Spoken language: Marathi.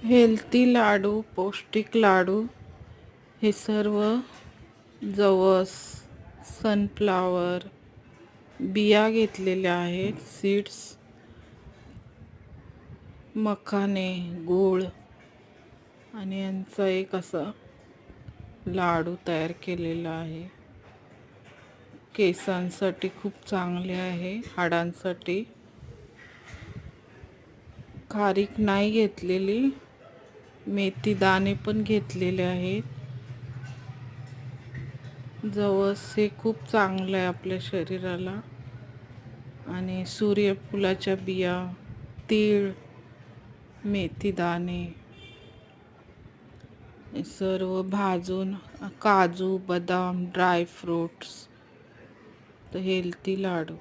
हेल्थी लाडू, पौष्टिक लाडू हे सर्व जवस, सनफ्लावर बिया घेतलेल्या आहेत, सीड्स, मखाने, गूळ आणि यांचा एक असा लाडू तयार केलेला आहे. केसांसाठी खूप चांगले आहे, हाडांसाठी. खारीक नाही घेतलेली, मेथी दाणे पण घेतलेले आहेत. जवस हे खूप चांगलं आहे आपल्या शरीराला. आणि सूर्यफुलाच्या बिया, तीळ, मेथी दाणे हे सर्व भाजून, काजू, बदाम, ड्राय फ्रूट्स, तर हेल्थी लाडू.